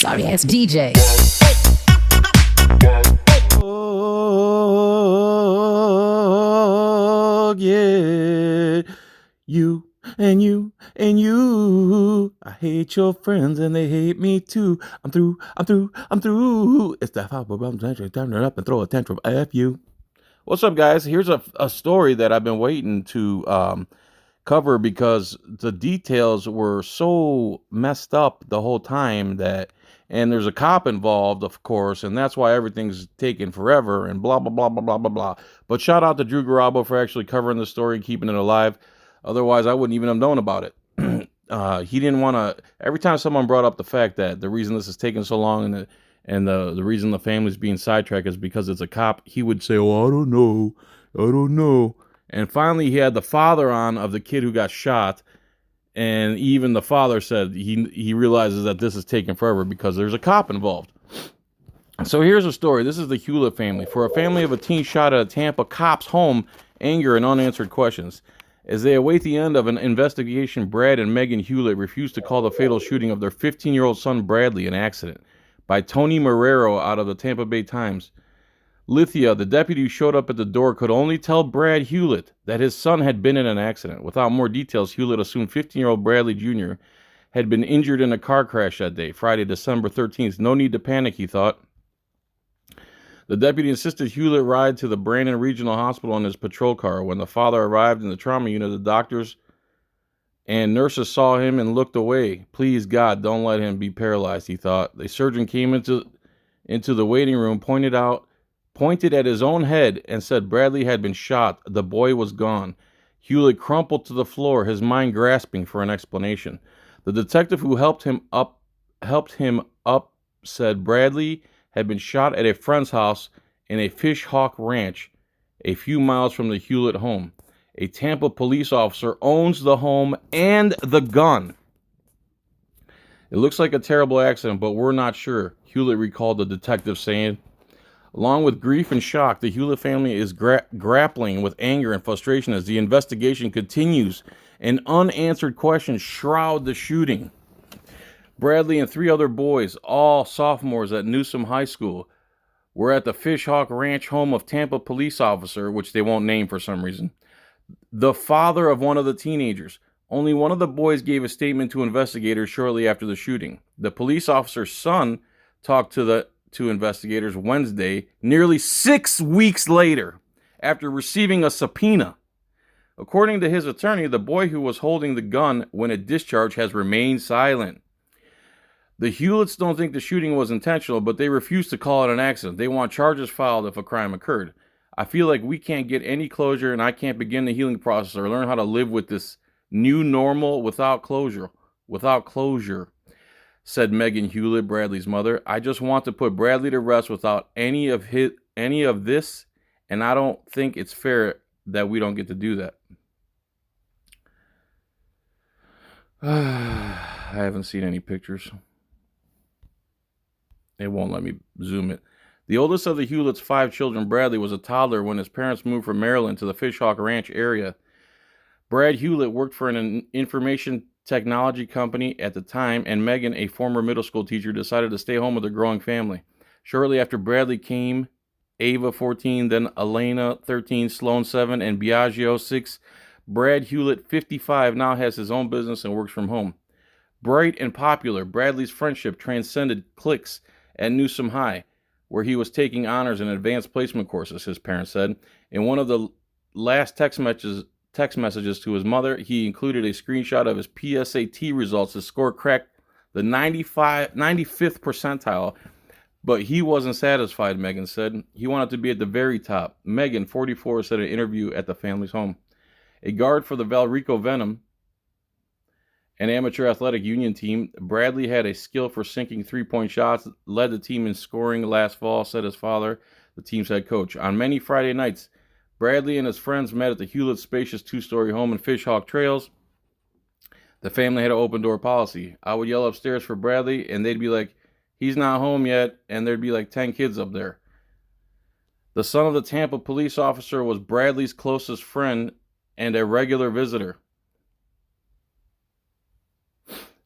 sorry ass DJ. Oh, yeah. You and you and you. I hate your friends and they hate me too. I'm through. It's that how I'm turn it up and throw a tantrum. F you. What's up, guys? Here's a story that I've been waiting to cover because the details were so messed up the whole time and there's a cop involved, of course, and that's why everything's taking forever and blah, blah, blah, blah, blah, blah, blah. But shout out to Drew Garabo for actually covering the story and keeping it alive. Otherwise, I wouldn't even have known about it. He didn't want to, every time someone brought up the fact that the reason this is taking so long and the reason the family's being sidetracked is because it's a cop, he would say, oh, I don't know. And finally, he had the father on of the kid who got shot. And even the father said he realizes that this is taking forever because there's a cop involved. So here's a story. This is the Hewlett family. For a family of a teen shot at a Tampa cop's home, anger and unanswered questions. As they await the end of an investigation, Brad and Megan Hewlett refused to call the fatal shooting of their 15-year-old son Bradley an accident. By Tony Marrero out of the Tampa Bay Times. Lithia, the deputy who showed up at the door, could only tell Brad Hewlett that his son had been in an accident. Without more details, Hewlett assumed 15-year-old Bradley Jr. had been injured in a car crash that day, Friday, December 13th. No need to panic, he thought. The deputy insisted Hewlett ride to the Brandon Regional Hospital in his patrol car. When the father arrived in the trauma unit, the doctors and nurses saw him and looked away. Please, God, don't let him be paralyzed, he thought. The surgeon came into the waiting room, pointed at his own head and said Bradley had been shot. The boy was gone. Hewlett crumpled to the floor, his mind grasping for an explanation. The detective who helped him up said Bradley had been shot at a friend's house in a Fish Hawk Ranch, a few miles from the Hewlett home. A Tampa police officer owns the home and the gun. It looks like a terrible accident, but we're not sure, Hewlett recalled the detective saying. Along with grief and shock, the Hewlett family is grappling with anger and frustration as the investigation continues and unanswered questions shroud the shooting. Bradley and 3 other boys, all sophomores at Newsom High School, were at the Fish Hawk Ranch home of Tampa police officer, which they won't name for some reason, the father of one of the teenagers. Only one of the boys gave a statement to investigators shortly after the shooting. The police officer's son talked to investigators Wednesday, nearly 6 weeks later, after receiving a subpoena. According to his attorney, the boy who was holding the gun when it discharged has remained silent. The Hewletts don't think the shooting was intentional, but they refuse to call it an accident. They want charges filed if a crime occurred. I feel like we can't get any closure, and I can't begin the healing process or learn how to live with this new normal without closure, said Megan Hewlett, Bradley's mother. I just want to put Bradley to rest without any of this, and I don't think it's fair that we don't get to do that. I haven't seen any pictures. It won't let me zoom it. The oldest of the Hewlett's 5 children, Bradley, was a toddler when his parents moved from Maryland to the Fish Hawk Ranch area. Brad Hewlett worked for an information technology company at the time, and Megan, a former middle school teacher, decided to stay home with their growing family. Shortly after Bradley came Ava, 14, then Elena, 13, Sloan, 7, and Biagio, 6. Brad Hewlett, 55, now has his own business and works from home. Bright and popular, Bradley's friendship transcended cliques at Newsom High, where he was taking honors and advanced placement courses, his parents said. In one of the last text messages to his mother, he included a screenshot of his PSAT results. His score cracked the 95th percentile, but he wasn't satisfied, Megan said. He wanted to be at the very top. Megan, 44, said in an interview at the family's home. A guard for the Valrico Venom, an amateur athletic union team, Bradley had a skill for sinking three-point shots, led the team in scoring last fall, said his father, the team's head coach. On many Friday nights, Bradley and his friends met at the Hewlett spacious 2-story home in Fish Hawk Trails. The family had an open-door policy. I would yell upstairs for Bradley, and they'd be like, he's not home yet, and there'd be like 10 kids up there. The son of the Tampa police officer was Bradley's closest friend and a regular visitor.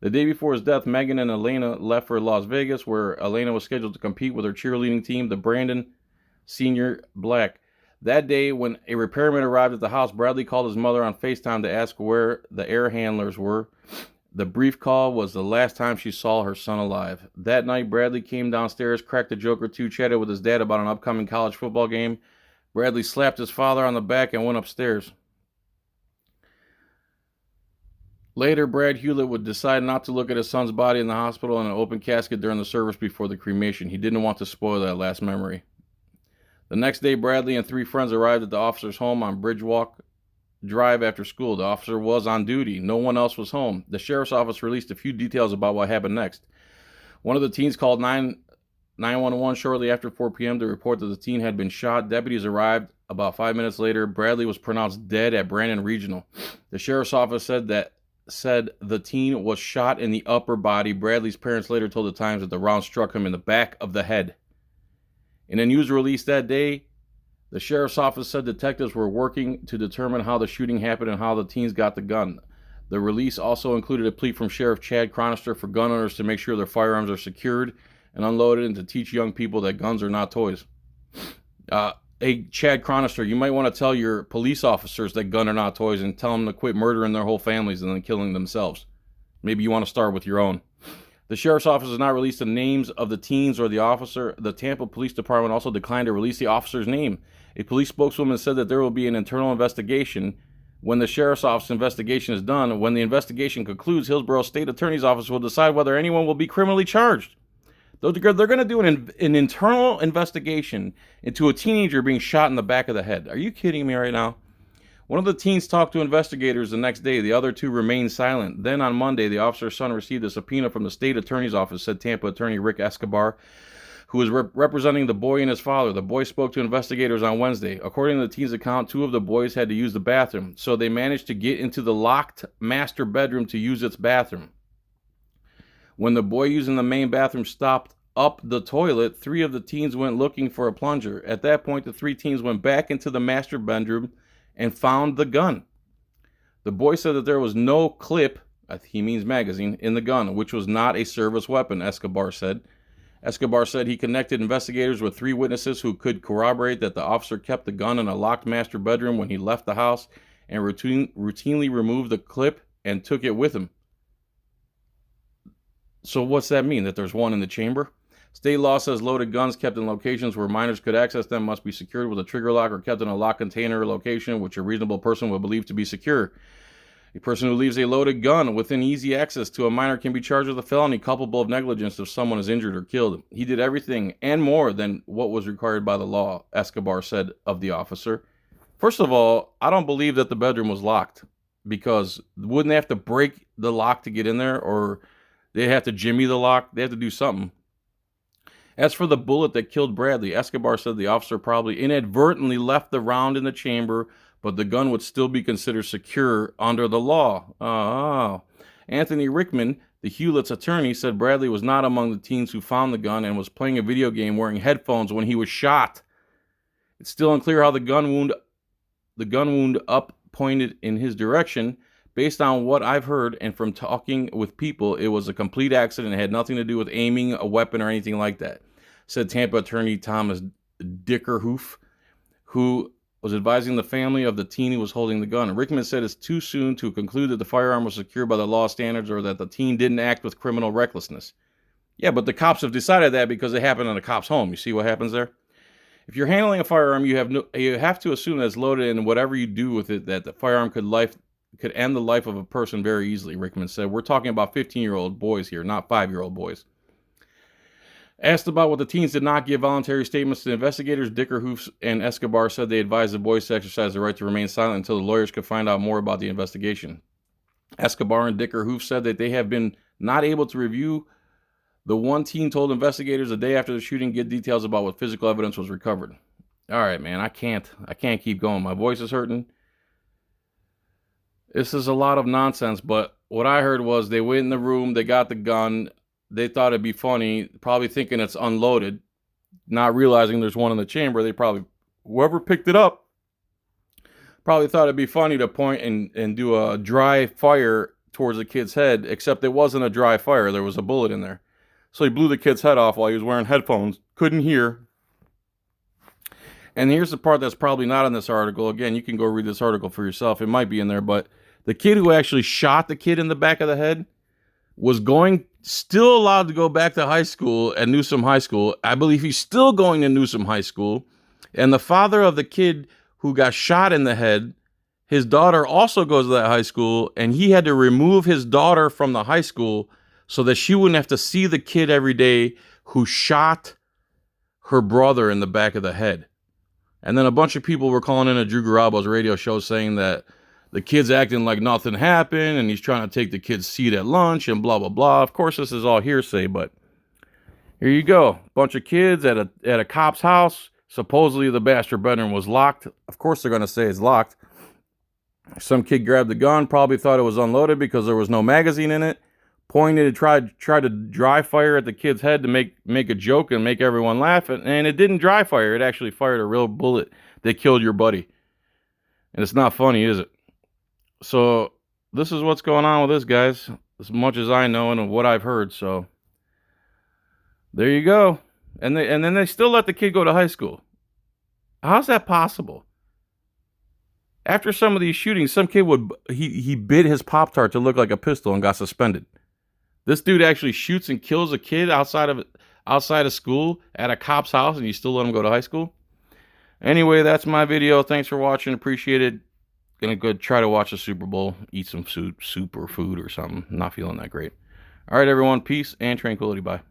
The day before his death, Megan and Elena left for Las Vegas, where Elena was scheduled to compete with her cheerleading team, the Brandon Senior Black. That day, when a repairman arrived at the house, Bradley called his mother on FaceTime to ask where the air handlers were. The brief call was the last time she saw her son alive. That night, Bradley came downstairs, cracked a joke or two, chatted with his dad about an upcoming college football game. Bradley slapped his father on the back and went upstairs. Later, Brad Hewlett would decide not to look at his son's body in the hospital in an open casket during the service before the cremation. He didn't want to spoil that last memory. The next day, Bradley and 3 friends arrived at the officer's home on Bridgewalk Drive after school. The officer was on duty. No one else was home. The sheriff's office released a few details about what happened next. One of the teens called 911 shortly after 4 p.m. to report that the teen had been shot. Deputies arrived about 5 minutes later. Bradley was pronounced dead at Brandon Regional. The sheriff's office said the teen was shot in the upper body. Bradley's parents later told the Times that the round struck him in the back of the head. In a news release that day, the sheriff's office said detectives were working to determine how the shooting happened and how the teens got the gun. The release also included a plea from Sheriff Chad Chronister for gun owners to make sure their firearms are secured and unloaded and to teach young people that guns are not toys. Hey, Chad Chronister, you might want to tell your police officers that guns are not toys and tell them to quit murdering their whole families and then killing themselves. Maybe you want to start with your own. The sheriff's office has not released the names of the teens or the officer. The Tampa Police Department also declined to release the officer's name. A police spokeswoman said that there will be an internal investigation when the sheriff's office investigation is done. When the investigation concludes, Hillsborough State Attorney's Office will decide whether anyone will be criminally charged. They're going to do an internal investigation into a teenager being shot in the back of the head. Are you kidding me right now? One of the teens talked to investigators the next day. The other 2 remained silent. Then on Monday, the officer's son received a subpoena from the state attorney's office, said Tampa attorney Rick Escobar, who was representing the boy and his father. The boy spoke to investigators on Wednesday. According to the teen's account, 2 of the boys had to use the bathroom, so they managed to get into the locked master bedroom to use its bathroom. When the boy using the main bathroom stopped up the toilet, 3 of the teens went looking for a plunger. At that point, the 3 teens went back into the master bedroom and found the gun. The boy said that there was no clip, he means magazine, in the gun, which was not a service weapon, Escobar said. Escobar said he connected investigators with 3 witnesses who could corroborate that the officer kept the gun in a locked master bedroom when he left the house and routinely removed the clip and took it with him. So what's that mean? That there's one in the chamber? State law says loaded guns kept in locations where minors could access them must be secured with a trigger lock or kept in a locked container location which a reasonable person would believe to be secure. A person who leaves a loaded gun within easy access to a minor can be charged with a felony culpable of negligence if someone is injured or killed. He did everything and more than what was required by the law, Escobar said of the officer. First of all, I don't believe that the bedroom was locked, because wouldn't they have to break the lock to get in there, or they have to jimmy the lock? They have to do something. As for the bullet that killed Bradley, Escobar said the officer probably inadvertently left the round in the chamber, but the gun would still be considered secure under the law. Oh. Anthony Rickman, the Hewlett's attorney, said Bradley was not among the teens who found the gun and was playing a video game wearing headphones when he was shot. It's still unclear how the gun wound up pointed in his direction. Based on what I've heard and from talking with people, it was a complete accident and had nothing to do with aiming a weapon or anything like that, said Tampa attorney Thomas Dickerhoof, who was advising the family of the teen who was holding the gun. Rickman said it's too soon to conclude that the firearm was secured by the law standards or that the teen didn't act with criminal recklessness. Yeah, but the cops have decided that because it happened in a cop's home. You see what happens there? If you're handling a firearm, you have to assume that it's loaded, and whatever you do with it, that the firearm could end the life of a person very easily, Rickman said. We're talking about 15-year-old boys here, not 5-year-old boys. Asked about what the teens did not give voluntary statements to investigators, Dickerhoof and Escobar said they advised the boys to exercise the right to remain silent until the lawyers could find out more about the investigation. Escobar and Dickerhoof said that they have been not able to review. The one teen told investigators the day after the shooting get details about what physical evidence was recovered. All right, man, I can't keep going. My voice is hurting. This is a lot of nonsense, but what I heard was they went in the room, they got the gun, they thought it'd be funny, probably thinking it's unloaded, not realizing there's one in the chamber. Whoever picked it up probably thought it'd be funny to point and do a dry fire towards the kid's head, except it wasn't a dry fire. There was a bullet in there. So he blew the kid's head off while he was wearing headphones. Couldn't hear. And here's the part that's probably not in this article. Again, you can go read this article for yourself. It might be in there, but the kid who actually shot the kid in the back of the head was still allowed to go back to high school at Newsom High School. I believe he's still going to Newsom High School. And the father of the kid who got shot in the head, his daughter also goes to that high school, and he had to remove his daughter from the high school so that she wouldn't have to see the kid every day who shot her brother in the back of the head. And then a bunch of people were calling in a Drew Garabo's radio show saying that the kid's acting like nothing happened and he's trying to take the kid's seat at lunch and blah, blah, blah. Of course, this is all hearsay, but here you go. Bunch of kids at a cop's house. Supposedly the master bedroom was locked. Of course, they're going to say it's locked. Some kid grabbed the gun, probably thought it was unloaded because there was no magazine in it. Pointed and tried to dry fire at the kid's head to make a joke and make everyone laugh. And it didn't dry fire. It actually fired a real bullet that killed your buddy. And it's not funny, is it? So this is what's going on with this, guys. As much as I know and what I've heard. So there you go. And then they still let the kid go to high school. How's that possible? After some of these shootings, some kid he bit his Pop-Tart to look like a pistol and got suspended. This dude actually shoots and kills a kid outside of school at a cop's house, and you still let him go to high school? Anyway, that's my video. Thanks for watching. Appreciate it. Gonna go try to watch the Super Bowl, eat some soup or food or something. Not feeling that great. All right, everyone. Peace and tranquility. Bye.